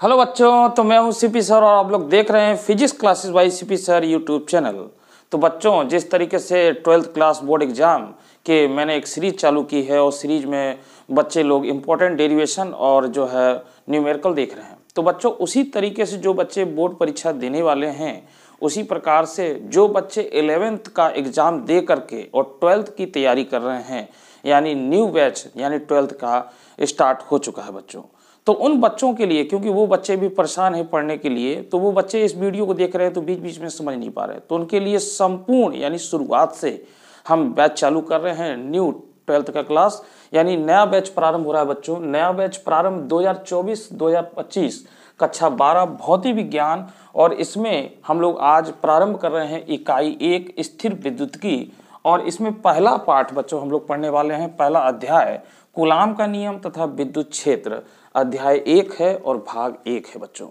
Hello बच्चों, तो मैं हूं सीपी सर और आप लोग देख रहे हैं physics classes bye CP sir YouTube channel. तो बच्चों, जिस तरीके से 12th क्लास बोर्ड एग्जाम के मैंने एक सीरीज चालू की है और सीरीज में बच्चे लोग इम्पोर्टेंट डेरिवेशन और जो है न्यूमेरिकल देख रहे हैं। तो बच्चों, उसी तरीके से जो बच्चे बोर्ड परीक्षा देने वाले हैं, उसी प्रकार से जो बच्चे 11th का एग्ज़ाम दे करके और 12th की तैयारी कर रहे हैं, यानी न्यू बैच यानी 12th का स्टार्ट हो चुका है बच्चों। तो उन बच्चों के लिए, क्योंकि वो बच्चे भी परेशान हैं पढ़ने के लिए, तो वो बच्चे इस वीडियो को देख रहे हैं तो बीच बीच में समझ नहीं पा रहे, तो उनके लिए संपूर्ण यानी शुरुआत से हम बैच चालू कर रहे हैं। न्यू 12th का क्लास यानी नया बैच प्रारंभ हो रहा है बच्चों। नया बैच प्रारंभ 2024-2025 कक्षा 12 भौतिक विज्ञान, और इसमें हम लोग आज प्रारंभ कर रहे हैं इकाई 1 स्थिर विद्युत की। और इसमें पहला पाठ बच्चों हम लोग पढ़ने वाले हैं, पहला अध्याय कूलाम का नियम तथा विद्युत क्षेत्र, अध्याय 1 है और भाग 1 है बच्चों।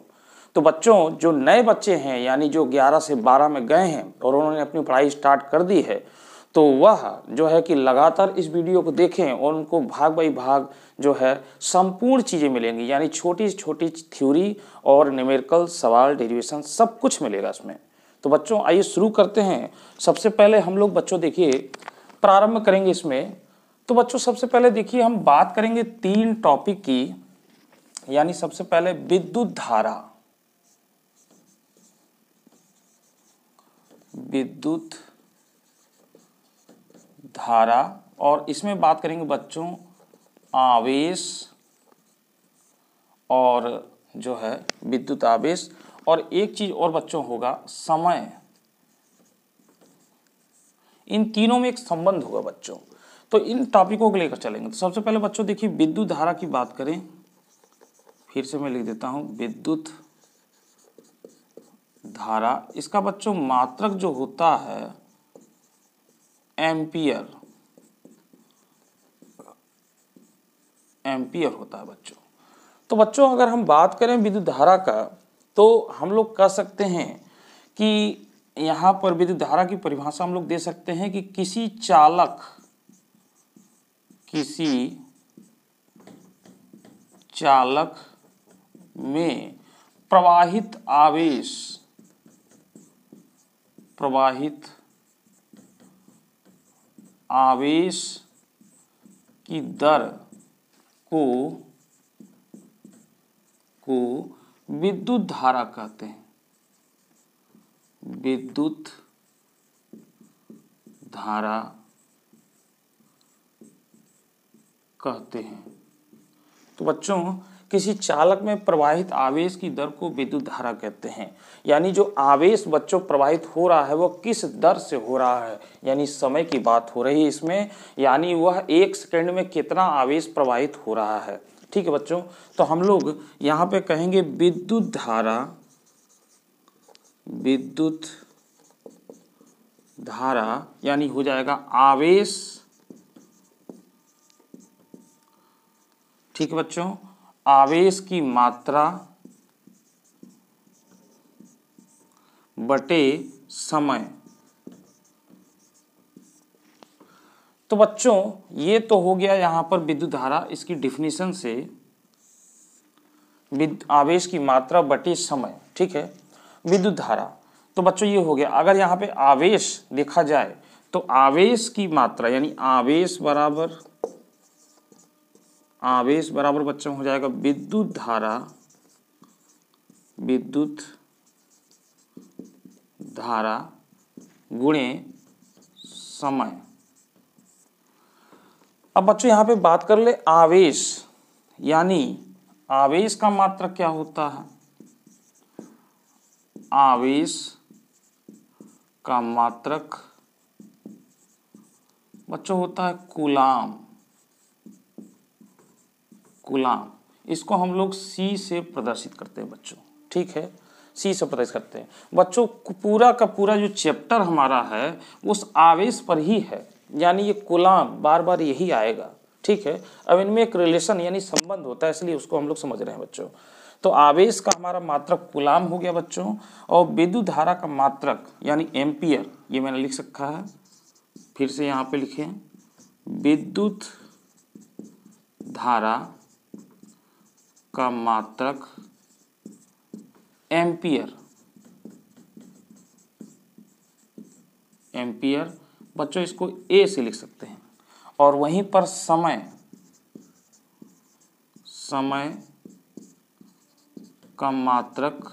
तो बच्चों, जो नए बच्चे हैं यानी जो 11 से 12 में गए हैं और उन्होंने अपनी पढ़ाई स्टार्ट कर दी है, तो वह जो है कि लगातार इस वीडियो को देखें और उनको भाग बाई भाग जो है संपूर्ण चीज़ें मिलेंगी, यानी छोटी छोटी थ्योरी और न्यूमेरिकल सवाल, डेरिवेशन सब कुछ मिलेगा इसमें। तो बच्चों, आइए शुरू करते हैं। सबसे पहले हम लोग बच्चों देखिए प्रारंभ करेंगे इसमें। तो बच्चों, सबसे पहले देखिए हम बात करेंगे 3 टॉपिक की, यानी सबसे पहले विद्युत धारा, विद्युत धारा, और इसमें बात करेंगे बच्चों आवेश और जो है विद्युत आवेश, और एक चीज और बच्चों होगा समय। इन तीनों में एक संबंध होगा बच्चों, तो इन टॉपिकों को लेकर चलेंगे। तो सबसे पहले बच्चों देखिए विद्युत धारा की बात करें, फिर से मैं लिख देता हूं विद्युत धारा। इसका बच्चों मात्रक जो होता है एम्पियर, एम्पियर होता है बच्चों। तो बच्चों, अगर हम बात करें विद्युत धारा का, तो हम लोग कह सकते हैं कि यहाँ पर विद्युत धारा की परिभाषा हम लोग दे सकते हैं कि किसी चालक में प्रवाहित आवेश की दर को विद्युत धारा कहते हैं, विद्युत धारा कहते हैं। तो बच्चों, किसी चालक में प्रवाहित आवेश की दर को विद्युत धारा कहते हैं, यानी जो आवेश बच्चों प्रवाहित हो रहा है वो किस दर से हो रहा है, यानी समय की बात हो रही है इसमें, यानी वह 1 सेकंड में कितना आवेश प्रवाहित हो रहा है। ठीक है बच्चों, तो हम लोग यहाँ पे कहेंगे विद्युत धारा यानी हो जाएगा आवेश। ठीक है बच्चों, आवेश की मात्रा बटे समय। तो बच्चों, ये तो हो गया यहाँ पर विद्युत धारा, इसकी डिफिनीशन से आवेश की मात्रा बटे समय। ठीक है, विद्युत धारा। तो बच्चों ये हो गया। अगर यहाँ पे आवेश देखा जाए तो आवेश की मात्रा यानी आवेश बराबर बच्चों हो जाएगा विद्युत धारा गुणे समय। अब बच्चों यहाँ पे बात कर ले आवेश, यानी आवेश का मात्रक क्या होता है? आवेश का मात्रक बच्चों होता है कूलाम। इसको हम लोग C से प्रदर्शित करते हैं बच्चों। ठीक है, C से प्रदर्शित करते हैं बच्चों। पूरा का पूरा जो चैप्टर हमारा है उस आवेश पर ही है, यानी ये कूलाम बार बार यही आएगा। ठीक है, अब इनमें एक रिलेशन यानी संबंध होता है, इसलिए उसको हम लोग समझ रहे हैं बच्चों। तो आवेश का हमारा मात्रक कूलाम हो गया बच्चों, और विद्युत धारा का मात्रक यानी एम्पियर, ये मैंने लिख रखा है, फिर से यहाँ पे लिखें विद्युत धारा का मात्रक एम्पियर, एम्पियर बच्चों इसको ए से लिख सकते हैं। और वहीं पर समय, समय का मात्रक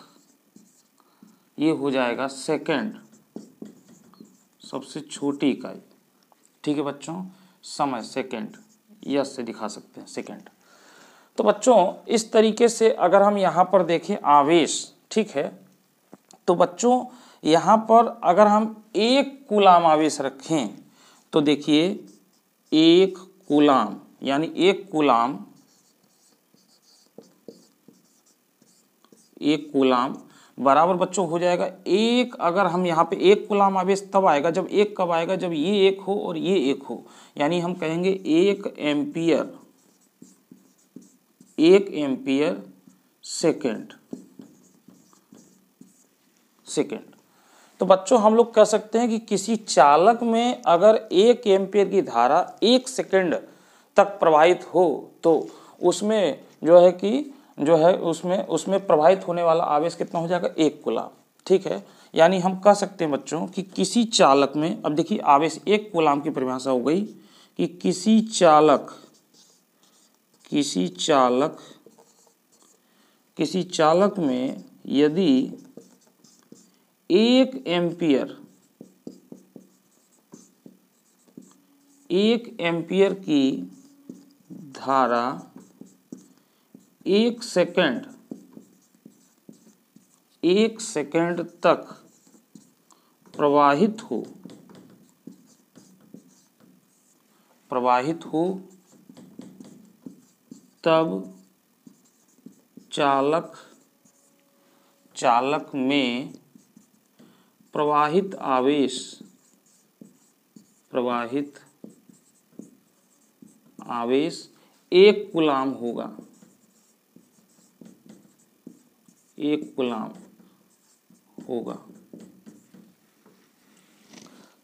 ये हो जाएगा सेकेंड, सबसे छोटी इकाई। ठीक है बच्चों, समय सेकेंड, यस से दिखा सकते हैं सेकेंड। तो बच्चों इस तरीके से अगर हम यहाँ पर देखें आवेश, ठीक है, तो बच्चों यहाँ पर अगर हम 1 कूलाम आवेश रखें तो देखिए 1 कूलाम यानी 1 कूलाम, 1 कूलाम बराबर बच्चों हो जाएगा एक। अगर हम यहाँ पे 1 कूलाम आवेश तब आएगा जब एक कब आएगा, जब ये 1 हो और ये 1 हो, यानी हम कहेंगे 1 एम्पियर, 1 एम्पियर सेकेंड, सेकेंड। तो बच्चों हम लोग कह सकते हैं कि किसी चालक में अगर 1 एम्पियर की धारा 1 सेकेंड तक प्रवाहित हो तो उसमें जो है कि उसमें प्रवाहित होने वाला आवेश कितना हो जाएगा, 1 कूलाम। ठीक है, यानी हम कह सकते हैं बच्चों कि किसी चालक में, अब देखिए आवेश 1 कूलाम की परिभाषा हो गई कि किसी चालक में यदि 1 एम्पियर की धारा 1 सेकेंड तक प्रवाहित हो तब चालक में प्रवाहित आवेश 1 कूलाम होगा, 1 कूलाम होगा।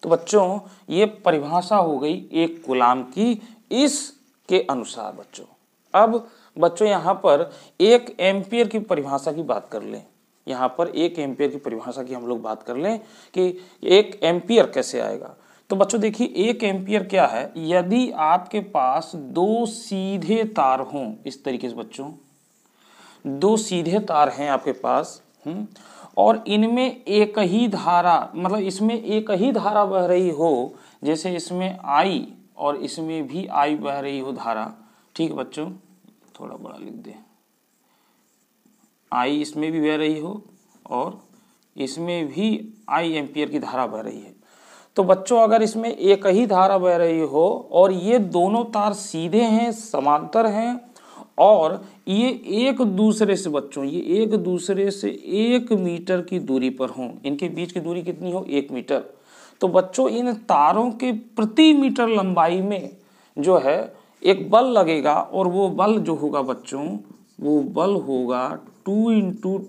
तो बच्चों ये परिभाषा हो गई 1 कूलाम की इसके अनुसार। बच्चों अब बच्चों यहाँ पर 1 एम्पियर की परिभाषा की बात कर लें, यहाँ पर 1 एम्पियर की परिभाषा की हम लोग बात कर लें कि 1 एम्पियर कैसे आएगा। तो बच्चों देखिए 1 एम्पियर क्या है, यदि आपके पास 2 सीधे तार हों, इस तरीके से बच्चों 2 सीधे तार हैं आपके पास, और इनमें एक ही धारा, मतलब इसमें एक ही धारा बह रही हो, जैसे इसमें I और इसमें भी I बह रही हो धारा। ठीक है बच्चों, थोड़ा बड़ा लिख दें, I इसमें भी बह रही हो और इसमें भी I एम्पियर की धारा बह रही है। तो बच्चों अगर इसमें एक ही धारा बह रही हो और ये दोनों तार सीधे हैं, समांतर हैं, और ये एक दूसरे से बच्चों ये एक दूसरे से 1 मीटर की दूरी पर हों, इनके बीच की दूरी कितनी हो, 1 मीटर। तो बच्चों इन तारों के प्रति मीटर लंबाई में जो है एक बल लगेगा, और वो बल जो होगा बच्चों, वो बल होगा 2 ×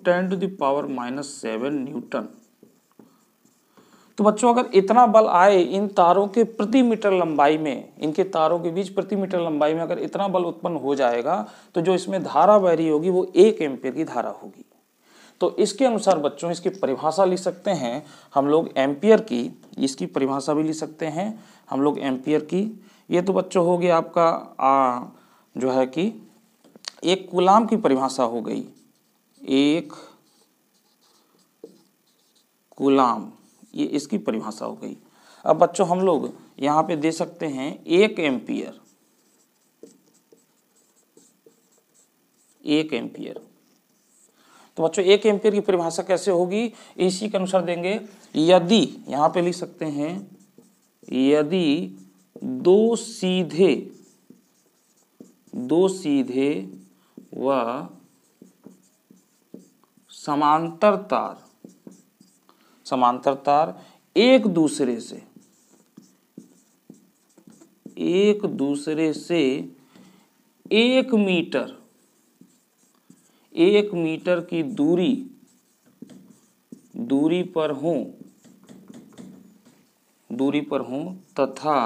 10⁻⁷ न्यूटन। तो बच्चों अगर इतना बल आए इन तारों के प्रति मीटर लंबाई में, इनके तारों के बीच प्रति मीटर लंबाई में अगर इतना बल उत्पन्न हो जाएगा तो जो इसमें धारा बह रही होगी वो 1 एम्पियर की धारा होगी। तो इसके अनुसार बच्चों इसकी परिभाषा लिख सकते हैं हम लोग एम्पियर की, इसकी परिभाषा भी लिख सकते हैं हम लोग एम्पियर की। ये तो बच्चों हो गया आपका जो है कि 1 कूलाम की परिभाषा हो गई, 1 कूलाम, ये इसकी परिभाषा हो गई। अब बच्चों हम लोग यहाँ पे दे सकते हैं 1 एम्पियर, 1 एम्पियर। तो बच्चों 1 एम्पियर की परिभाषा कैसे होगी, इसी के अनुसार देंगे। यदि यहाँ पे लिख सकते हैं, यदि 2 सीधे व समांतर तार एक दूसरे से 1 मीटर की दूरी पर हों तथा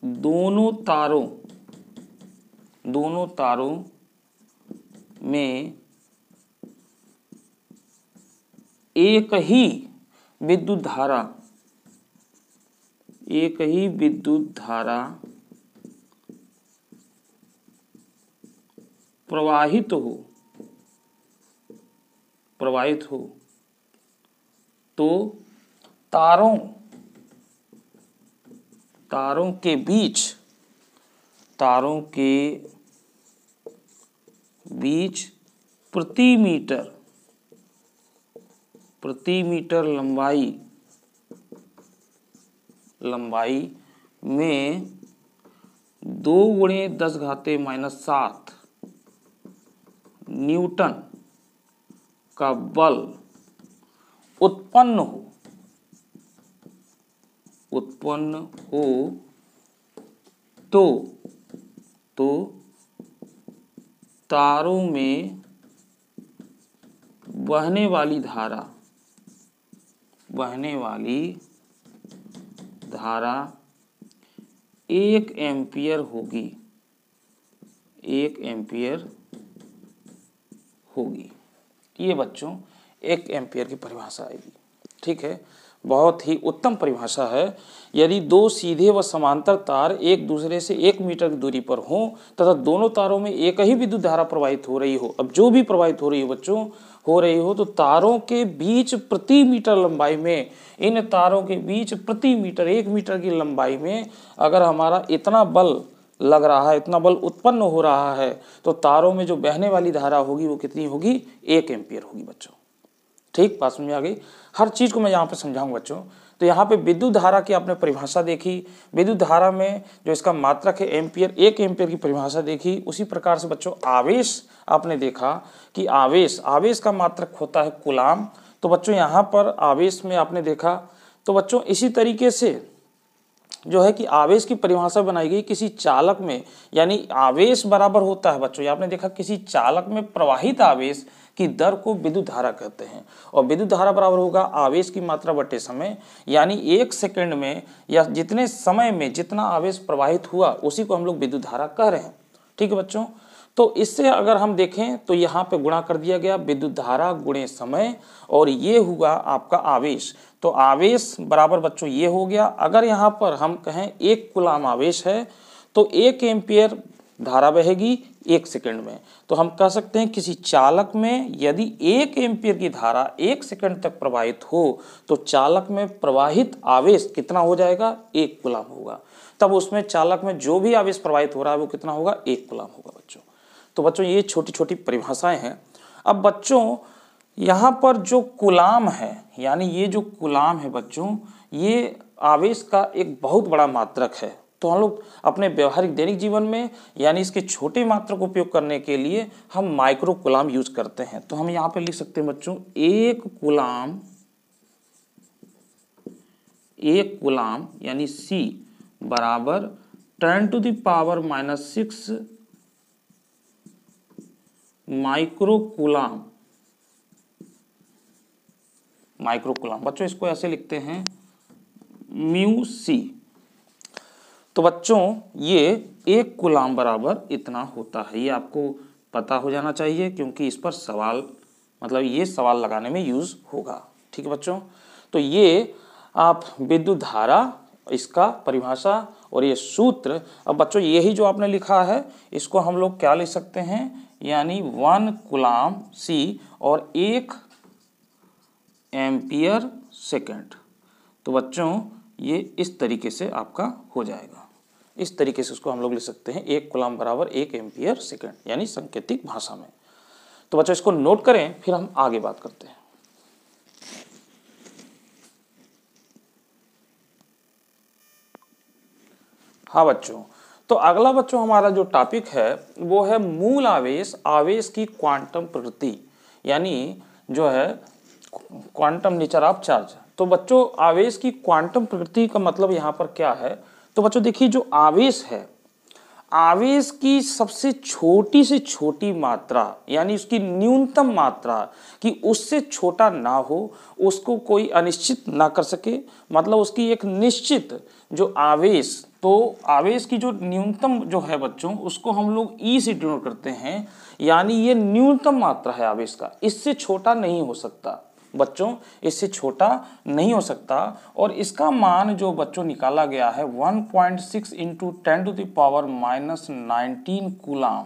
दोनों तारों में एक ही विद्युत धारा प्रवाहित हो तो तारों के बीच प्रति मीटर लंबाई में 2×10⁻⁷ न्यूटन का बल उत्पन्न हो तो तारों में बहने वाली धारा 1 एम्पियर होगी। ये बच्चों 1 एम्पियर की परिभाषा आएगी। ठीक है, बहुत ही उत्तम परिभाषा है। यदि दो सीधे व समांतर तार एक दूसरे से 1 मीटर की दूरी पर हों तथा दोनों तारों में एक ही विद्युत धारा प्रवाहित हो रही हो, अब जो भी प्रवाहित हो रही हो बच्चों हो रही हो, तो तारों के बीच प्रति मीटर लंबाई में, इन तारों के बीच प्रति मीटर 1 मीटर की लंबाई में अगर हमारा इतना बल लग रहा है, इतना बल उत्पन्न हो रहा है, तो तारों में जो बहने वाली धारा होगी वो कितनी होगी? 1 एम्पियर होगी बच्चों। ठीक, बात समझ में आ गई? हर चीज को मैं यहाँ पे समझाऊंगा बच्चों। तो यहाँ पे विद्युत धारा की आपने परिभाषा देखी, विद्युत धारा में जो इसका मात्रक है एम्पियर, 1 एम्पियर की परिभाषा देखी। उसी प्रकार से बच्चों आवेश आपने देखा कि आवेश का मात्रक होता है कूलाम। तो बच्चों यहाँ पर आवेश में आपने देखा, तो बच्चों इसी तरीके से जो है कि आवेश की परिभाषा बनाई गई किसी चालक में, यानी आवेश बराबर होता है बच्चों, आपने देखा किसी चालक में प्रवाहित आवेश की दर को विद्युत धारा कहते हैं। और विद्युत धारा बराबर होगा आवेश की मात्रा बटे समय, यानी 1 सेकंड में या जितने समय में जितना आवेश प्रवाहित हुआ उसी को हम लोग विद्युत धारा कह रहे हैं। ठीक है बच्चों, तो इससे अगर हम देखें तो यहाँ पे गुणा कर दिया गया विद्युत धारा गुणे समय, और ये हुआ आपका आवेश। तो आवेश बराबर बच्चों ये हो गया। अगर यहाँ पर हम कहें 1 कूलाम आवेश है तो 1 एम्पियर धारा बहेगी 1 सेकंड में। तो हम कह सकते हैं किसी चालक में यदि 1 एम्पियर की धारा 1 सेकंड तक प्रवाहित हो तो चालक में प्रवाहित आवेश कितना हो जाएगा? 1 कूलाम होगा। तब उसमें चालक में जो भी आवेश प्रवाहित हो रहा है वो कितना होगा? 1 कूलाम होगा बच्चों। तो बच्चों ये छोटी छोटी परिभाषाएं हैं। अब बच्चों यहाँ पर जो कूलाम है, यानी ये जो कूलाम है बच्चों, ये आवेश का एक बहुत बड़ा मात्रक है। तो हम लोग अपने व्यवहारिक दैनिक जीवन में यानी इसके छोटे मात्रक उपयोग करने के लिए हम माइक्रो कूलाम यूज करते हैं। तो हम यहाँ पे लिख सकते हैं बच्चों 1 कूलाम यानी C बराबर 10⁻⁻6 माइक्रो कूलाम बच्चों, इसको ऐसे लिखते हैं μC। तो बच्चों ये 1 कूलाम बराबर इतना होता है, ये आपको पता हो जाना चाहिए क्योंकि इस पर सवाल मतलब ये सवाल लगाने में यूज होगा। ठीक है बच्चों, तो ये आप विद्युत धारा इसका परिभाषा और ये सूत्र। अब बच्चों यही जो आपने लिखा है इसको हम लोग क्या लिख सकते हैं, यानी 1 कूलाम C और 1 एम्पियर सेकंड। तो बच्चों ये इस तरीके से आपका हो जाएगा। इस तरीके से उसको हम लोग लिख सकते हैं 1 कूलाम बराबर 1 एम्पियर सेकंड, यानी सांकेतिक भाषा में। तो बच्चों इसको नोट करें, फिर हम आगे बात करते हैं। हाँ बच्चों, तो अगला बच्चों हमारा जो टॉपिक है वो है मूल आवेश की क्वांटम प्रकृति, यानी जो है क्वांटम नेचर ऑफ चार्ज। तो बच्चों आवेश की क्वांटम प्रकृति का मतलब यहाँ पर क्या है? तो बच्चों देखिए जो आवेश है, आवेश की सबसे छोटी से छोटी मात्रा यानी उसकी न्यूनतम मात्रा कि उससे छोटा ना हो, उसको कोई अनिश्चित ना कर सके, मतलब उसकी एक निश्चित जो आवेश, तो आवेश की जो न्यूनतम जो है बच्चों उसको हम लोग E से डिनोट करते हैं, यानी ये न्यूनतम मात्रा है आवेश का, इससे छोटा नहीं हो सकता। बच्चों इससे छोटा नहीं हो सकता। और इसका मान जो बच्चों निकाला गया है 1.6 इंटू 10⁻⁻19 कूलाम।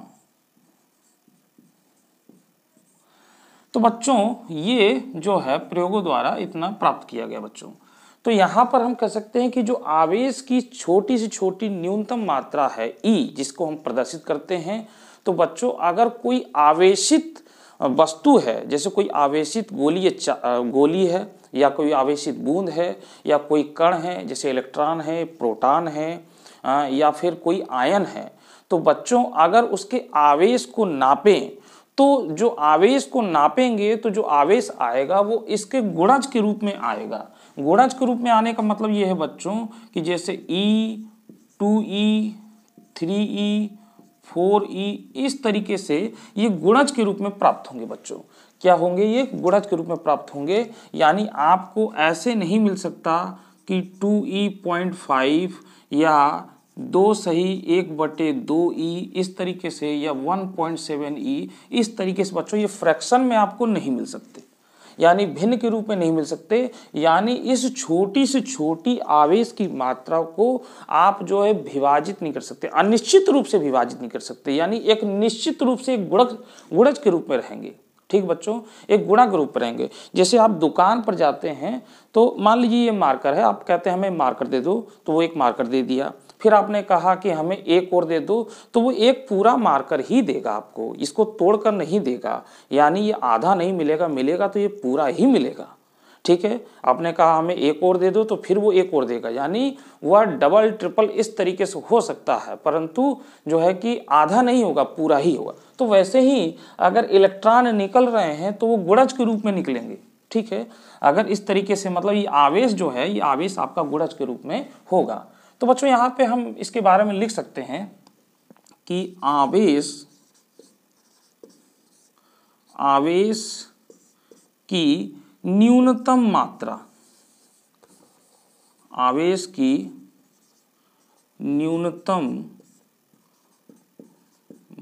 तो बच्चों ये जो है प्रयोगों द्वारा इतना प्राप्त किया गया बच्चों। तो यहाँ पर हम कह सकते हैं कि जो आवेश की छोटी से छोटी न्यूनतम मात्रा है ई, जिसको हम प्रदर्शित करते हैं, तो बच्चों अगर कोई आवेशित वस्तु है, जैसे कोई आवेशित गोली है या कोई आवेशित बूंद है या कोई कण है, जैसे इलेक्ट्रॉन है, प्रोटॉन है या फिर कोई आयन है, तो बच्चों अगर उसके आवेश को नापें तो जो आवेश को नापेंगे तो जो आवेश आएगा वो इसके गुणज के रूप में आएगा। गुणज के रूप में आने का मतलब ये है बच्चों कि जैसे E, 2E, 3E, 4E, इस तरीके से ये गुणज के रूप में प्राप्त होंगे बच्चों। क्या होंगे? ये गुणज के रूप में प्राप्त होंगे। यानी आपको ऐसे नहीं मिल सकता कि 2E.5 या 2/1/2E इस तरीके से, या 1.7E इस तरीके से बच्चों ये फ्रैक्शन में आपको नहीं मिल सकते, यानी भिन्न के रूप में नहीं मिल सकते। यानी इस छोटी से छोटी आवेश की मात्रा को आप जो है विभाजित नहीं कर सकते, अनिश्चित रूप से विभाजित नहीं कर सकते, यानी एक निश्चित रूप से एक गुणज के रूप में रहेंगे। ठीक बच्चों, एक गुणा के रूप में रहेंगे। जैसे आप दुकान पर जाते हैं तो मान लीजिए ये मार्कर है, आप कहते हैं हमें मार्कर दे दो, तो वो एक मार्कर दे दिया। फिर आपने कहा कि हमें एक और दे दो, तो वो एक पूरा मार्कर ही देगा आपको, इसको तोड़कर नहीं देगा। यानी ये आधा नहीं मिलेगा, मिलेगा तो ये पूरा ही मिलेगा। ठीक है, आपने कहा हमें एक और दे दो, तो फिर वो एक और देगा, यानी वह डबल ट्रिपल इस तरीके से हो सकता है, परंतु जो है कि आधा नहीं होगा, पूरा ही होगा। तो वैसे ही अगर इलेक्ट्रॉन निकल रहे हैं तो वो गुणज के रूप में निकलेंगे। ठीक है, अगर इस तरीके से मतलब ये आवेश जो है, ये आवेश आपका गुणज के रूप में होगा। तो बच्चों यहाँ पे हम इसके बारे में लिख सकते हैं कि आवेश की न्यूनतम मात्रा, आवेश की न्यूनतम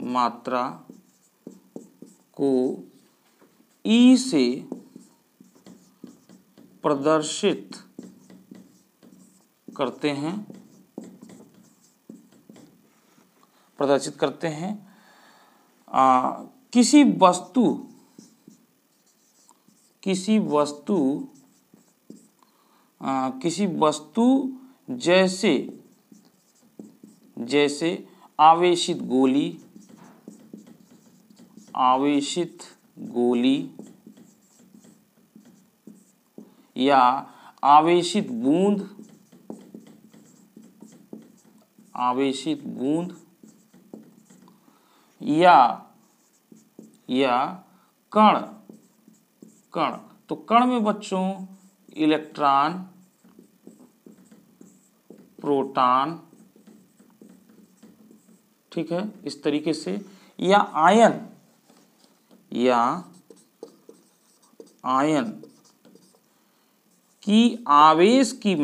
मात्रा को ई से प्रदर्शित करते हैं, किसी वस्तु जैसे आवेशित गोली या आवेशित बूंद या कण। तो कण में बच्चों इलेक्ट्रॉन, प्रोटॉन, ठीक है, इस तरीके से, या आयन की आवेश की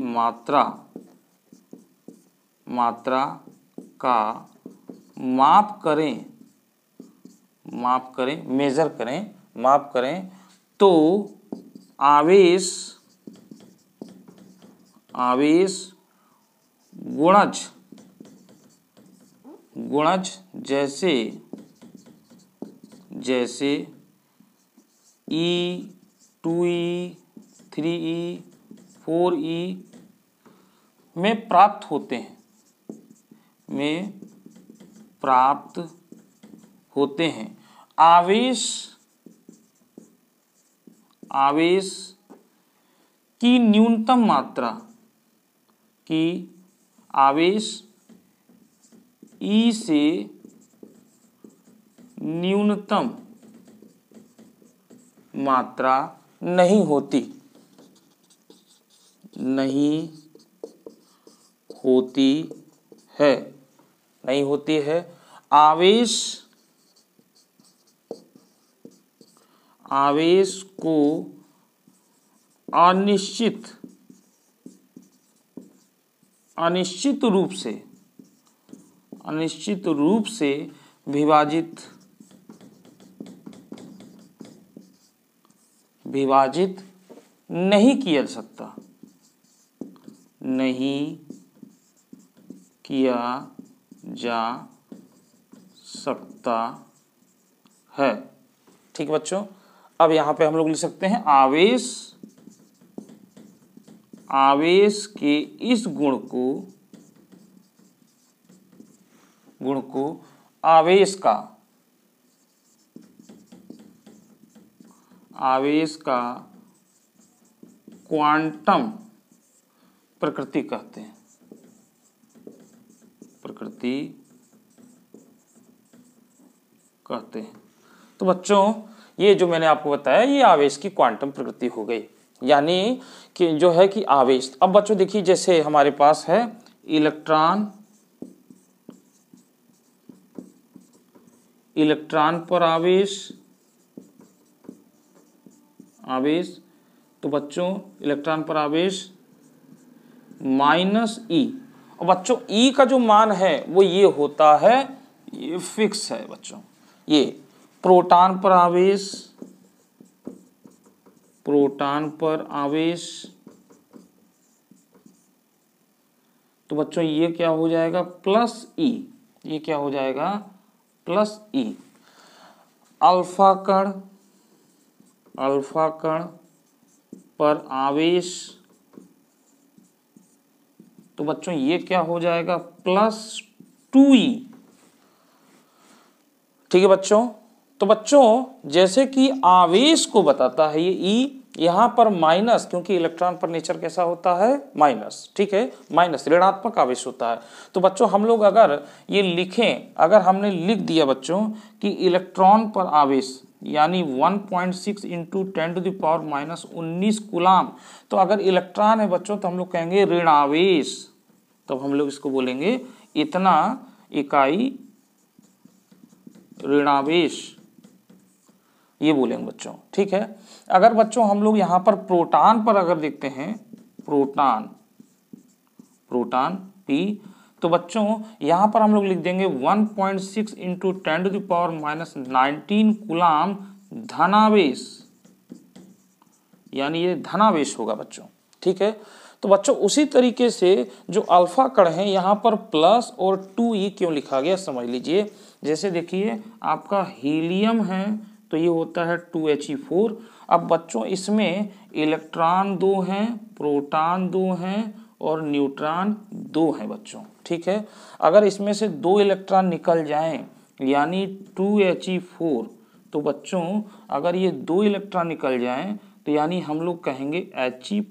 मात्रा का माप करें तो आवेश गुणज जैसे E, 2E, 3E, 4E में प्राप्त होते हैं। आवेश की न्यूनतम मात्रा की आवेश E से न्यूनतम मात्रा नहीं होती है। आवेश को अनिश्चित रूप से विभाजित विभाजित नहीं किया जा सकता, नहीं किया जा सकता है। ठीक है बच्चों, अब यहां पे हम लोग लिख सकते हैं आवेश के इस गुण को आवेश का क्वांटम प्रकृति कहते हैं, तो बच्चों ये जो मैंने आपको बताया ये आवेश की क्वांटम प्रकृति हो गई, यानी कि जो है कि आवेश। अब बच्चों देखिए, जैसे हमारे पास है इलेक्ट्रॉन पर आवेश, तो बच्चों इलेक्ट्रॉन पर आवेश माइनस ई, और बच्चों ई का जो मान है वो ये होता है, ये फिक्स है बच्चों। ये प्रोटॉन पर आवेश, तो बच्चों ये क्या हो जाएगा प्लस ई, ये क्या हो जाएगा प्लस ई। अल्फा कण पर आवेश, तो बच्चों ये क्या हो जाएगा प्लस 2e। ठीक है बच्चों, तो बच्चों जैसे कि आवेश को बताता है ये e, यहां पर माइनस, क्योंकि इलेक्ट्रॉन पर नेचर कैसा होता है माइनस, ठीक है, माइनस ऋणात्मक आवेश होता है। तो बच्चों हम लोग अगर ये लिखें, अगर हमने लिख दिया बच्चों कि इलेक्ट्रॉन पर आवेश यानी 1.6 इंटू 10⁻⁻19 कूलाम, तो अगर इलेक्ट्रॉन है बच्चों तो हम लोग कहेंगे ऋणावेश, तो हम लोग इसको बोलेंगे इतना इकाई ऋणावेश, ये बोलेंगे बच्चों। ठीक है, अगर बच्चों हम लोग यहाँ पर प्रोटॉन पर अगर देखते हैं, प्रोटॉन P, तो बच्चों यहाँ पर हम लोग लिख देंगे 1.6 इंटू 10⁻⁻19 कूलाम धनावेश, यानी ये धनावेश होगा बच्चों। ठीक है, तो बच्चों उसी तरीके से जो अल्फा कण है यहाँ पर प्लस और 2e क्यों लिखा गया समझ लीजिए। जैसे देखिए आपका हीलियम है तो ये होता है 2He4। अब बच्चों इसमें इलेक्ट्रॉन 2 हैं, प्रोटॉन 2 हैं और न्यूट्रॉन 2 हैं बच्चों। ठीक है, अगर इसमें से 2 इलेक्ट्रॉन निकल जाएं यानी 2He4, तो बच्चों अगर ये 2 इलेक्ट्रॉन निकल जाएं तो यानी हम लोग कहेंगे He++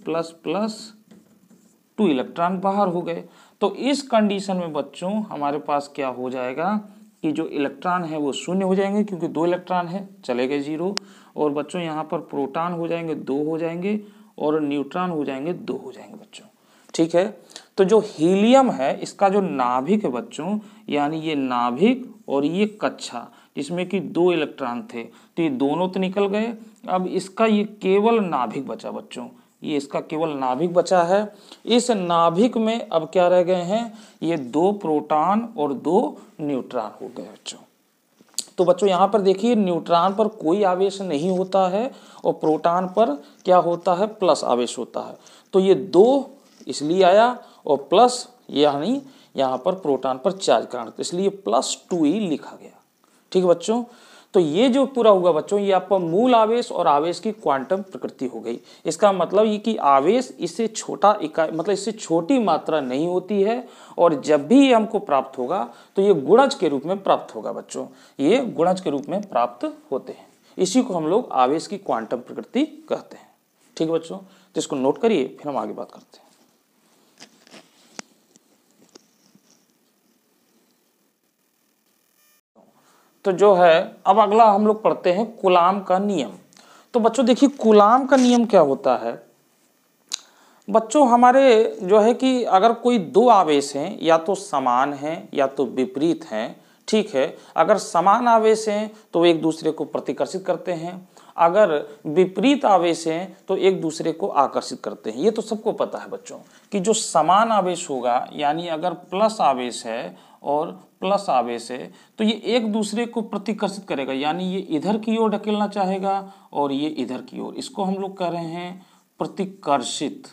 2 इलेक्ट्रॉन बाहर हो गए। तो इस कंडीशन में बच्चों हमारे पास क्या हो जाएगा कि जो इलेक्ट्रॉन है वो शून्य हो जाएंगे, क्योंकि 2 इलेक्ट्रॉन है चले गए 0, और बच्चों यहाँ पर प्रोटॉन हो जाएंगे 2 हो जाएंगे और न्यूट्रॉन हो जाएंगे 2 हो जाएंगे बच्चों। ठीक है, तो जो हीलियम है इसका जो नाभिक है बच्चों, यानी ये नाभिक और ये कक्षा जिसमें कि 2 इलेक्ट्रॉन थे, तो ये दोनों तो निकल गए। अब इसका ये केवल नाभिक बचा बच्चों, ये इसका केवल नाभिक बचा है। इस नाभिक में अब क्या रह गए हैं, ये 2 प्रोटॉन और 2 न्यूट्रॉन हो गए बच्चों। तो बच्चों यहाँ पर देखिए न्यूट्रॉन पर कोई आवेश नहीं होता है और प्रोटॉन पर क्या होता है प्लस आवेश होता है। तो ये 2 इसलिए आया और प्लस यानी यहाँ पर प्रोटॉन पर चार्ज कारण, तो इसलिए +2e लिखा गया। ठीक है बच्चों, तो ये जो पूरा हुआ बच्चों ये आपका मूल आवेश और आवेश की क्वांटम प्रकृति हो गई। इसका मतलब ये कि आवेश इससे छोटा इकाई मतलब इससे छोटी मात्रा नहीं होती है, और जब भी ये हमको प्राप्त होगा तो ये गुणज के रूप में प्राप्त होगा बच्चों, ये गुणज के रूप में प्राप्त होते हैं। इसी को हम लोग आवेश की क्वांटम प्रकृति कहते हैं। ठीक है बच्चों, तो इसको नोट करिए, फिर हम आगे बात करते हैं। तो जो है अब अगला हम लोग पढ़ते हैं कूलाम का नियम। तो बच्चों देखिए कूलाम का नियम क्या होता है बच्चों, हमारे जो है कि अगर कोई 2 आवेश हैं या तो समान हैं या तो विपरीत हैं। ठीक है, अगर समान आवेश हैं तो एक दूसरे को प्रतिकर्षित करते हैं, अगर विपरीत आवेश हैं तो एक दूसरे को आकर्षित करते हैं। ये तो सबको पता है बच्चों कि जो समान आवेश होगा यानी अगर प्लस आवेश है और प्लस आवेश है, तो ये एक दूसरे को प्रतिकर्षित करेगा, यानी ये इधर की ओर ढकेलना चाहेगा और ये इधर की ओर। इसको हम लोग कह रहे हैं प्रतिकर्षित।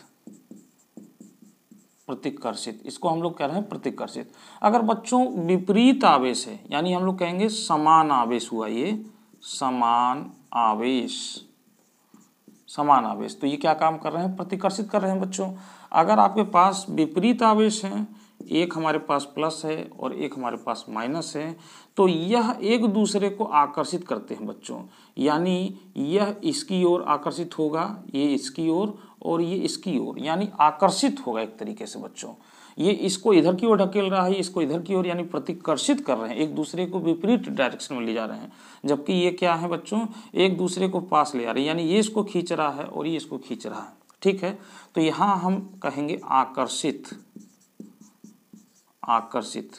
प्रतिकर्षित, इसको हम लोग कह रहे हैं प्रतिकर्षित। अगर बच्चों विपरीत आवेश है, यानी हम लोग कहेंगे समान आवेश हुआ, ये समान आवेश, समान आवेश, तो ये क्या काम कर रहे हैं, प्रतिकर्षित कर रहे हैं बच्चों। अगर आपके पास विपरीत आवेश है, एक हमारे पास प्लस है और एक हमारे पास माइनस है, तो यह एक दूसरे को आकर्षित करते हैं बच्चों, यानी यह इसकी ओर आकर्षित होगा, ये इसकी ओर और ये इसकी ओर, यानी आकर्षित होगा एक तरीके से बच्चों। ये इसको इधर की ओर ढकेल रहा है, इसको इधर की ओर, यानी प्रतिकर्षित कर रहे हैं, एक दूसरे को विपरीत डायरेक्शन में ले जा रहे हैं। जबकि ये क्या है बच्चों, एक दूसरे को पास ले आ रहे हैं, यानी ये इसको खींच रहा है और ये इसको खींच रहा है। ठीक है, तो यहाँ हम कहेंगे आकर्षित। आकर्षित,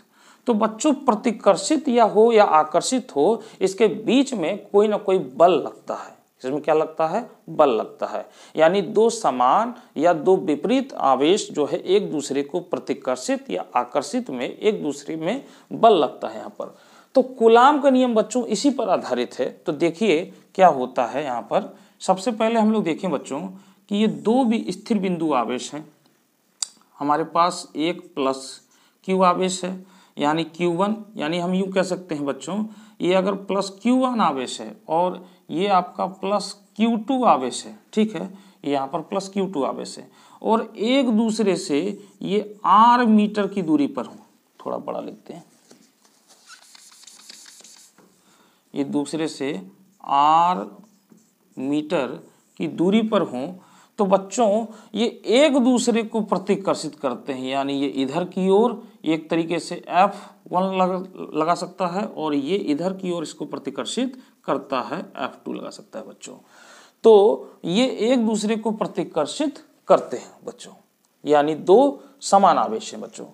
तो बच्चों प्रतिकर्षित या हो या आकर्षित हो, इसके बीच में कोई ना कोई बल लगता है। इसमें क्या लगता है, बल लगता है, यानी दो समान या दो विपरीत आवेश जो है एक दूसरे को प्रतिकर्षित या आकर्षित में एक दूसरे में बल लगता है यहाँ पर। तो कूलाम का नियम बच्चों इसी पर आधारित है। तो देखिए क्या होता है यहाँ पर। सबसे पहले हम लोग देखें बच्चों कि ये दो भी स्थिर बिंदु आवेश हैं। हमारे पास एक प्लस क्यू आवेश है, यानी Q1, यानी हम यूँ कह सकते हैं बच्चों, ये अगर प्लस Q1 आवेश है और ये आपका प्लस Q2 आवेश है, ठीक है, ये यहाँ पर प्लस Q2 आवेश है, और एक दूसरे से ये R मीटर की दूरी पर हो, थोड़ा बड़ा लिखते हैं, ये दूसरे से R मीटर की दूरी पर हों, तो बच्चों ये एक दूसरे को प्रतिकर्षित करते हैं, यानी ये इधर की ओर एक तरीके से F1 लगा सकता है और ये इधर की ओर इसको प्रतिकर्षित करता है, F2 लगा सकता है बच्चों। तो ये एक दूसरे को प्रतिकर्षित करते हैं बच्चों, यानी दो समान आवेश हैं बच्चों।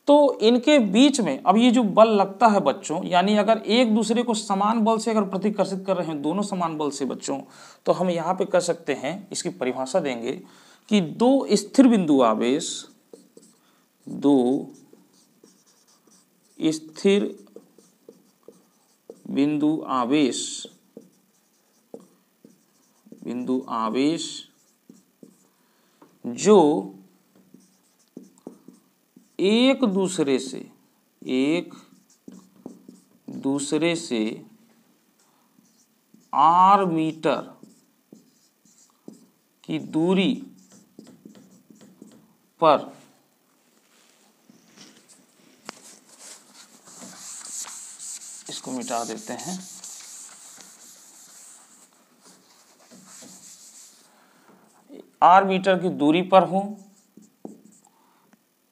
तो इनके बीच में अब ये जो बल लगता है बच्चों, यानी अगर एक दूसरे को समान बल से अगर प्रतिकर्षित कर रहे हैं, दोनों समान बल से बच्चों, तो हम यहाँ पे कह सकते हैं, इसकी परिभाषा देंगे कि दो स्थिर बिंदु आवेश, दो स्थिर बिंदु आवेश जो एक दूसरे से R मीटर की दूरी पर इसको मिटा देते हैं, R मीटर की दूरी पर हो,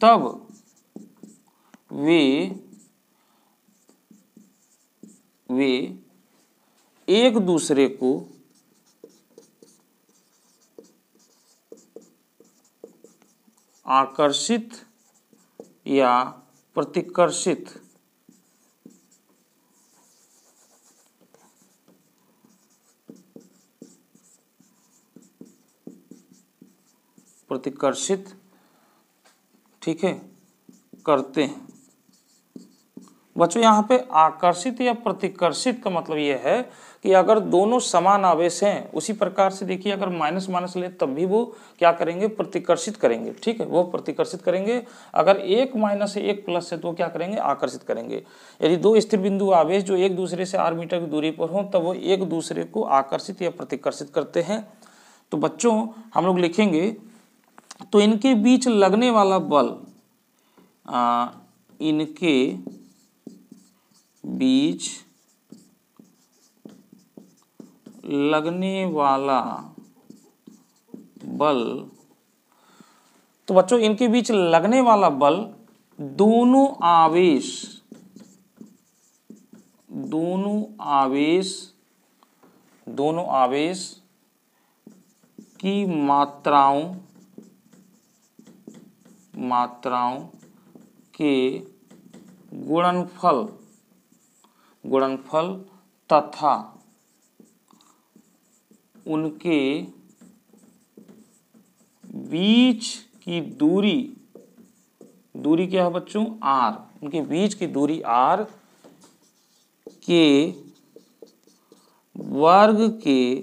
तब वे एक दूसरे को आकर्षित या प्रतिकर्षित ठीक है करते हैं बच्चों। यहाँ पे आकर्षित या प्रतिकर्षित का मतलब ये है कि अगर दोनों समान आवेश हैं, उसी प्रकार से देखिए अगर माइनस माइनस ले तब भी वो क्या करेंगे, प्रतिकर्षित करेंगे, ठीक है, वो प्रतिकर्षित करेंगे। अगर एक माइनस है एक प्लस है तो क्या करेंगे, आकर्षित करेंगे। यदि दो स्थिर बिंदु आवेश जो एक दूसरे से R मीटर की दूरी पर हों, तब वो एक दूसरे को आकर्षित या प्रतिकर्षित करते हैं। तो बच्चों हम लोग लिखेंगे, तो इनके बीच लगने वाला बल, इनके बीच लगने वाला बल, तो बच्चों इनके बीच लगने वाला बल दोनों आवेश की मात्राओं के गुणनफल तथा उनके बीच की दूरी दूरी क्या है बच्चों, r, उनके बीच की दूरी r के वर्ग के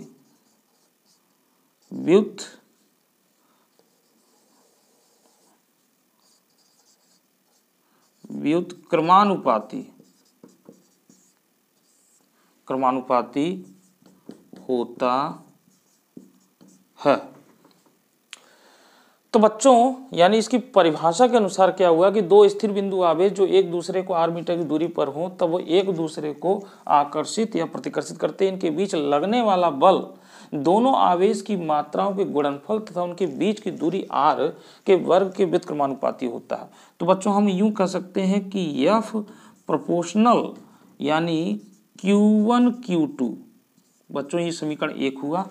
क्रमानुपाती होता है। तो बच्चों यानी इसकी परिभाषा के अनुसार क्या हुआ कि दो स्थिर बिंदु आवेश जो एक दूसरे को r मीटर की दूरी पर हो तब वो एक दूसरे को आकर्षित या प्रतिकर्षित करते हैं। इनके बीच लगने वाला बल दोनों आवेश की मात्राओं के गुणनफल तथा उनके बीच की दूरी r के वर्ग के व्युत्क्रमानुपाती होता है। तो बच्चों हम यूं कह सकते हैं कि F प्रोपोर्शनल यानी Q1 Q2, बच्चों ये समीकरण 1 हुआ।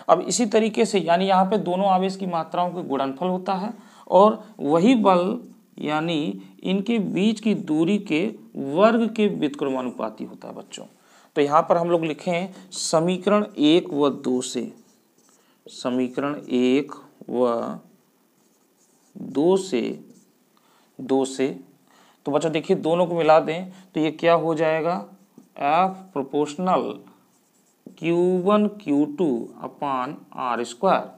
अब इसी तरीके से यानी यहाँ पे दोनों आवेश की मात्राओं के गुणनफल होता है और वही बल यानी इनके बीच की दूरी के वर्ग के व्युत्क्रमानुपाती होता है बच्चों। तो यहाँ पर हम लोग लिखें समीकरण 1 व 2 से, समीकरण 1 व 2 से तो बच्चों देखिए दोनों को मिला दें तो ये क्या हो जाएगा, F प्रोपोर्शनल Q1 Q2 अपान R स्क्वायर।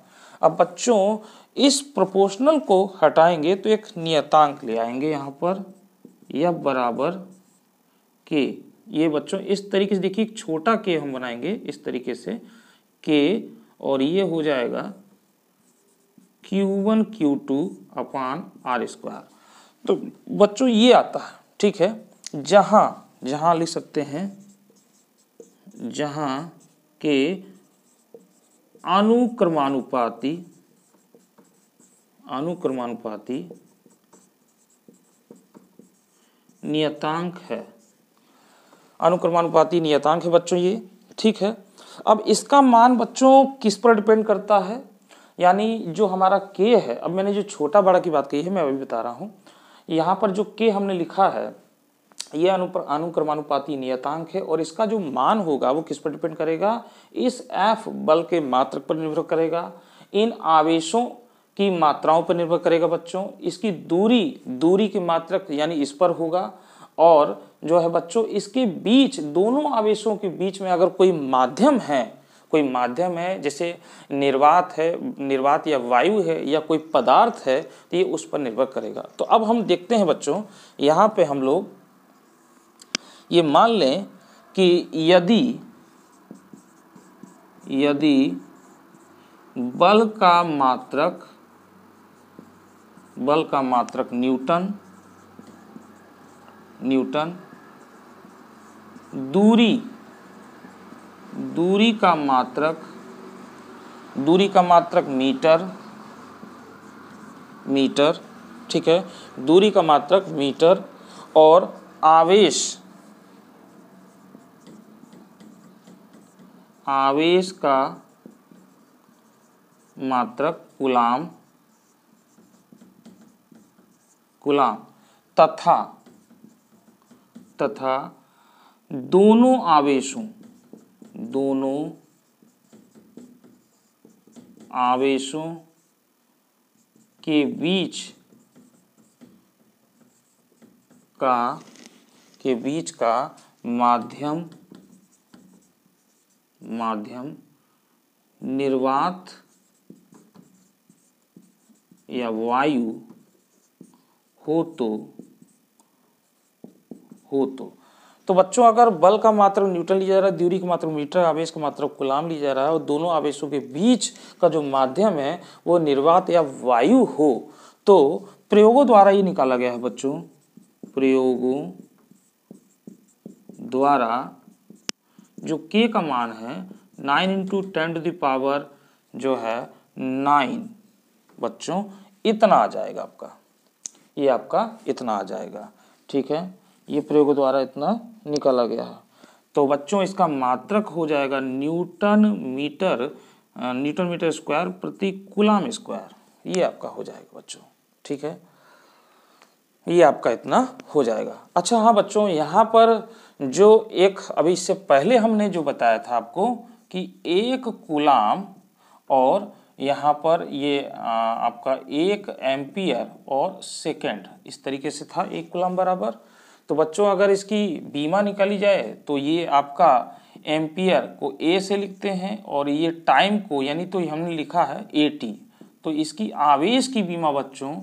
अब बच्चों इस प्रोपोर्शनल को हटाएंगे तो एक नियतांक ले आएंगे यहाँ पर, F बराबर K। ये बच्चों इस तरीके से देखिए छोटा K हम बनाएंगे इस तरीके से K, और ये हो जाएगा Q1 Q2 अपान R स्क्वायर। तो बच्चों ये आता है, ठीक है, जहां लिख सकते हैं जहां के अनुक्रमानुपाती नियतांक है, अनुक्रमानुपाती नियतांक है बच्चों ये, ठीक है। अब इसका मान बच्चों किस पर डिपेंड करता है, यानी जो हमारा K है, अब मैंने जो छोटा बड़ा की बात कही है मैं अभी बता रहा हूँ, यहाँ पर जो K हमने लिखा है ये अनुक्रमानुपाती नियतांक है और इसका जो मान होगा वो किस पर डिपेंड करेगा, इस F बल के मात्रक पर निर्भर करेगा, इन आवेशों की मात्राओं पर निर्भर करेगा बच्चों, इसकी दूरी के मात्रक यानी इस पर होगा, और जो है बच्चों इसके बीच दोनों आवेशों के बीच में अगर कोई माध्यम है जैसे निर्वात या वायु है या कोई पदार्थ है तो ये उस पर निर्भर करेगा। तो अब हम देखते हैं बच्चों, यहाँ पे हम लोग ये मान लें कि यदि बल का मात्रक न्यूटन, दूरी का मात्रक मीटर, ठीक है, दूरी का मात्रक मीटर और आवेश का मात्रक कूलाम तथा दोनों आवेशों के बीच का माध्यम निर्वात या वायु हो तो बच्चों अगर बल का मात्रक न्यूटन लिया जा रहा है, दूरी का मात्रक मीटर, आवेश का मात्रक कूलाम लिया जा रहा है और दोनों आवेशों के बीच का जो माध्यम है वो निर्वात या वायु हो, तो प्रयोगों द्वारा ये निकाला गया है बच्चों, प्रयोगों द्वारा जो K का मान है 9 × 10⁻⁹ जो है 9 बच्चों इतना आ जाएगा आपका, ये आपका इतना आ जाएगा, ठीक है, ये प्रयोग द्वारा इतना निकाला गया है। तो बच्चों इसका मात्रक हो जाएगा न्यूटन मीटर स्क्वायर प्रति कूलाम स्क्वायर, ये आपका हो जाएगा बच्चों, ठीक है, ये आपका इतना हो जाएगा। अच्छा हाँ बच्चों, यहाँ पर जो एक अभी इससे पहले हमने जो बताया था आपको कि 1 कूलाम और यहाँ पर ये आपका 1 एम्पियर और सेकेंड इस तरीके से था 1 कूलम बराबर। तो बच्चों अगर इसकी बीमा निकाली जाए तो ये आपका एम्पियर को ए से लिखते हैं और ये टाइम को यानी तो हमने लिखा है AT, तो इसकी आवेश की बीमा बच्चों,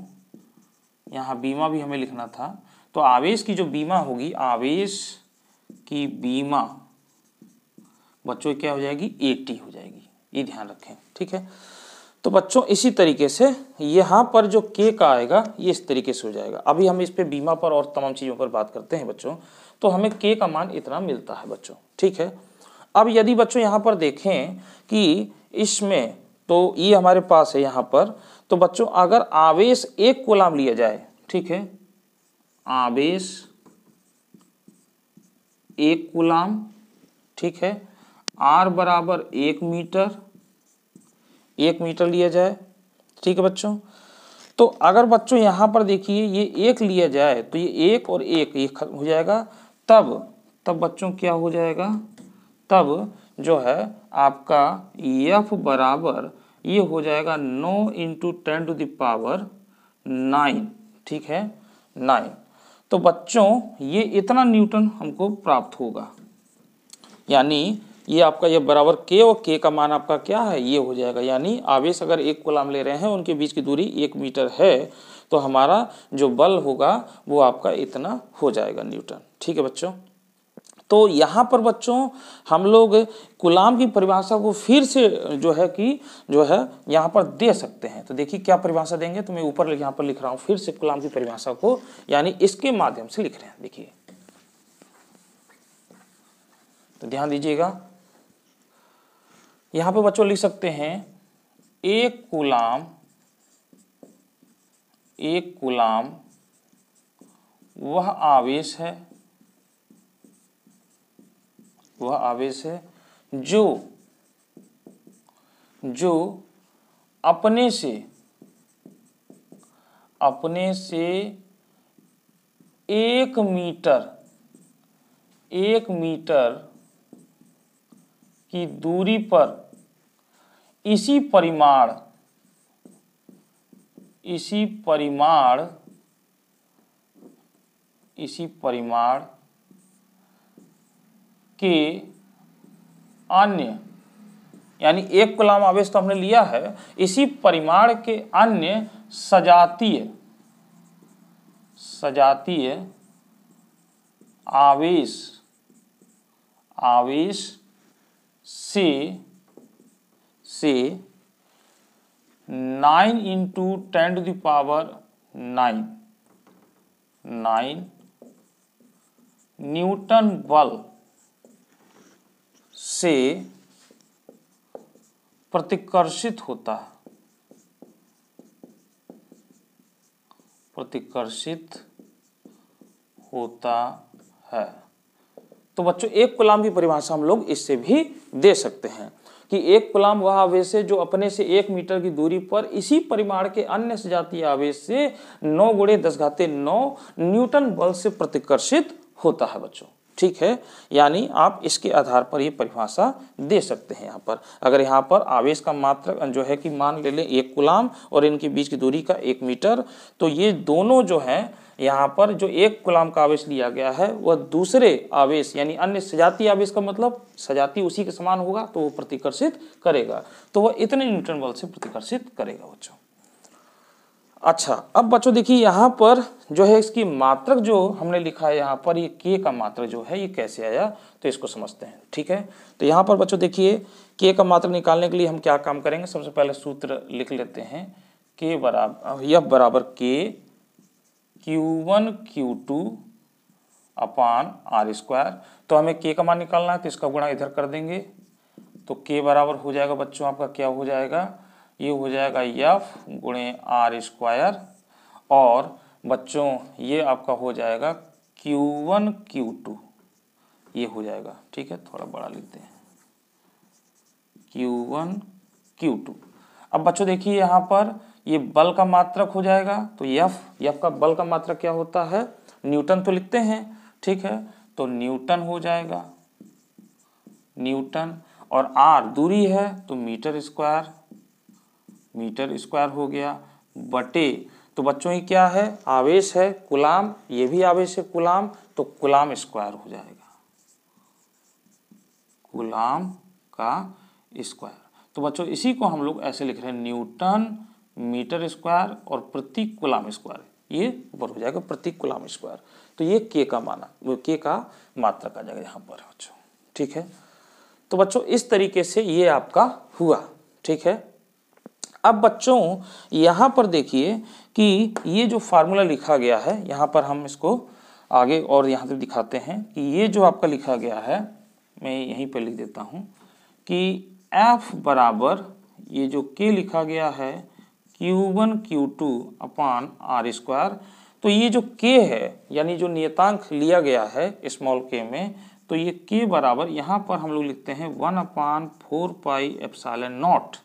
यहाँ बीमा भी हमें लिखना था, तो आवेश की जो बीमा होगी, आवेश की बीमा बच्चों क्या हो जाएगी, AT हो जाएगी, ये ध्यान रखें, ठीक है। तो बच्चों इसी तरीके से यहाँ पर जो K का आएगा ये इस तरीके से हो जाएगा। अभी हम इस पे बीमा पर और तमाम चीज़ों पर बात करते हैं बच्चों। तो हमें K का मान इतना मिलता है बच्चों, ठीक है। अब यदि बच्चों यहाँ पर देखें कि इसमें तो ये हमारे पास है यहाँ पर, तो बच्चों अगर आवेश 1 कूलम लिया जाए, ठीक है, आवेश 1 कूलम, ठीक है, R बराबर 1 मीटर, 1 मीटर लिया जाए, ठीक है बच्चों। तो अगर बच्चों यहाँ पर देखिए ये 1 लिया जाए तो ये 1 और 1 ये खत्म हो जाएगा, तब बच्चों क्या हो जाएगा, तब जो है आपका F बराबर ये हो जाएगा 9 × 10⁻⁹, ठीक है, 9। तो बच्चों ये इतना न्यूटन हमको प्राप्त होगा, यानी ये आपका ये बराबर K और K का मान आपका क्या है, ये हो जाएगा। यानी आवेश अगर 1 कूलम ले रहे हैं, उनके बीच की दूरी 1 मीटर है, तो हमारा जो बल होगा वो आपका इतना हो जाएगा न्यूटन, ठीक है बच्चों। तो यहाँ पर बच्चों हम लोग कूलम की परिभाषा को फिर से जो है यहाँ पर दे सकते हैं। तो देखिए क्या परिभाषा देंगे, तो मैं ऊपर यहाँ पर लिख रहा हूँ फिर से कूलम की परिभाषा को, यानी इसके माध्यम से लिख रहे हैं। देखिए तो ध्यान दीजिएगा, यहाँ पे बच्चों लिख सकते हैं 1 कूलम वह आवेश है जो अपने से 1 मीटर की दूरी पर इसी परिमाण के अन्य, यानी 1 कूलम आवेश तो हमने लिया है, इसी परिमाण के अन्य सजातीय आवेश से 9 × 10⁹ न्यूटन बल से प्रतिकर्षित होता है। तो बच्चों 1 कूलम की परिभाषा हम लोग इससे भी दे सकते हैं कि 1 कूलम वह आवेश है जो अपने से 1 मीटर की दूरी पर इसी परिमाण के अन्य सजातीय आवेश से 9 × 10⁹ न्यूटन बल से प्रतिकर्षित होता है बच्चों, ठीक है। यानी आप इसके आधार पर ये परिभाषा दे सकते हैं। यहाँ पर अगर यहाँ पर आवेश का मात्रक जो है कि मान ले लें 1 कूलम और इनके बीच की दूरी का 1 मीटर, तो ये दोनों जो है यहाँ पर जो 1 कूलम का आवेश लिया गया है वह दूसरे आवेश यानी अन्य सजातीय आवेश का मतलब सजातीय उसी के समान होगा, तो वो प्रतिकर्षित करेगा, तो वह इतने न्यूटन बल से प्रतिकर्षित करेगा बच्चों। अच्छा, अब बच्चों देखिए यहाँ पर जो है इसकी मात्रक जो हमने लिखा है यहाँ पर, ये K का मात्रक जो है ये कैसे आया, तो इसको समझते हैं, ठीक है। तो यहाँ पर बच्चों देखिए K का मात्रक निकालने के लिए हम क्या काम करेंगे, सबसे पहले सूत्र लिख लेते हैं, F बराबर K Q1 Q2/r²। तो हमें K का मान निकालना है, तो इसका गुणा इधर कर देंगे, तो K बराबर हो जाएगा बच्चों आपका क्या हो जाएगा, ये हो जाएगा F × r², और बच्चों ये आपका हो जाएगा Q1 Q2, ये हो जाएगा, ठीक है, थोड़ा बड़ा लिखते हैं Q1 Q2। अब बच्चों देखिए यहाँ पर ये बल का मात्रक हो जाएगा, तो F का बल का मात्रक क्या होता है, न्यूटन तो लिखते हैं, ठीक है, तो न्यूटन हो जाएगा, न्यूटन, और r दूरी है तो मीटर स्क्वायर, मीटर स्क्वायर हो गया, बटे तो बच्चों ये क्या है, आवेश है कूलाम, ये भी आवेश है कूलाम, तो कूलाम स्क्वायर हो जाएगा, कूलाम का स्क्वायर। तो बच्चों इसी को हम लोग ऐसे लिख रहे हैं, न्यूटन मीटर स्क्वायर और प्रति कूलाम स्क्वायर, ये ऊपर हो जाएगा प्रति कूलाम स्क्वायर। तो ये के का माना, वो के का मात्रक आ जाएगा यहाँ पर बच्चों, ठीक है। तो बच्चों इस तरीके से ये आपका हुआ, ठीक है। अब बच्चों यहाँ पर देखिए कि ये जो फार्मूला लिखा गया है, यहाँ पर हम इसको आगे और यहाँ पे दिखाते हैं कि ये जो आपका लिखा गया है, मैं यहीं पर लिख देता हूँ कि F बराबर ये जो K लिखा गया है Q1 Q2 अपान R स्क्वायर। तो ये जो K है यानी जो नियतांक लिया गया है स्मॉल k में, तो ये K बराबर यहाँ पर हम लोग लिखते हैं 1/4 पाई एप्सिलॉन नॉट,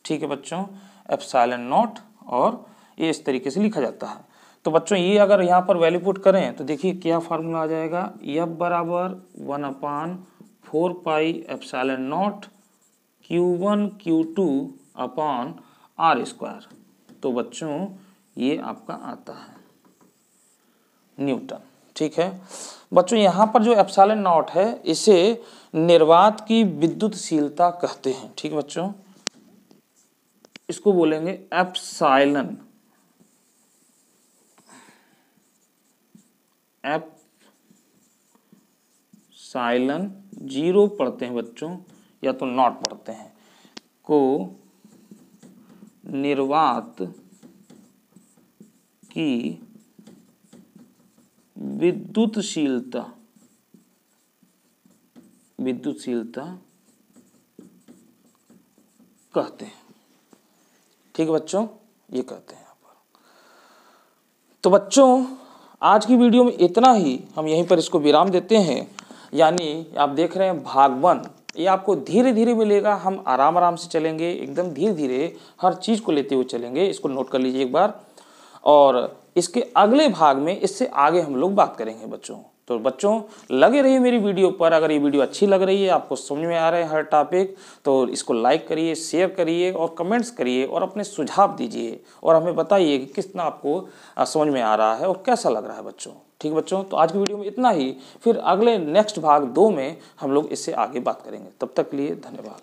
ठीक है बच्चों, एप्सिलॉन नॉट, और ये इस तरीके से लिखा जाता है। तो बच्चों ये अगर यहाँ पर वैल्यू पुट करें तो देखिए क्या फार्मूला आ जाएगा, F बराबर 1/4 pi epsilon not Q1 Q2 upon R square. तो बच्चों ये आपका आता है न्यूटन, ठीक है। बच्चों यहाँ पर जो एप्सिलॉन नॉट है इसे निर्वात की विद्युतशीलता कहते हैं, ठीक है बच्चों, इसको बोलेंगे एप्सिलॉन, एप्सिलॉन, जीरो पढ़ते हैं बच्चों या तो नॉट पढ़ते हैं, को निर्वात की विद्युतशीलता कहते हैं, ठीक है बच्चों, ये कहते हैं यहाँ पर। तो बच्चों आज की वीडियो में इतना ही, हम यहीं पर इसको विराम देते हैं। यानी आप देख रहे हैं भाग 1, ये आपको धीरे धीरे मिलेगा, हम आराम आराम से चलेंगे, एकदम धीरे धीरे हर चीज़ को लेते हुए चलेंगे, इसको नोट कर लीजिए एक बार। और इसके अगले भाग में इससे आगे हम लोग बात करेंगे बच्चों। तो बच्चों लगे रहिए मेरी वीडियो पर। अगर ये वीडियो अच्छी लग रही है, आपको समझ में आ रहा है हर टॉपिक, तो इसको लाइक करिए, शेयर करिए और कमेंट्स करिए और अपने सुझाव दीजिए और हमें बताइए कि कितना आपको समझ में आ रहा है और कैसा लग रहा है बच्चों, ठीक है बच्चों। तो आज की वीडियो में इतना ही, फिर अगले नेक्स्ट भाग 2 में हम लोग इससे आगे बात करेंगे। तब तक के लिए धन्यवाद।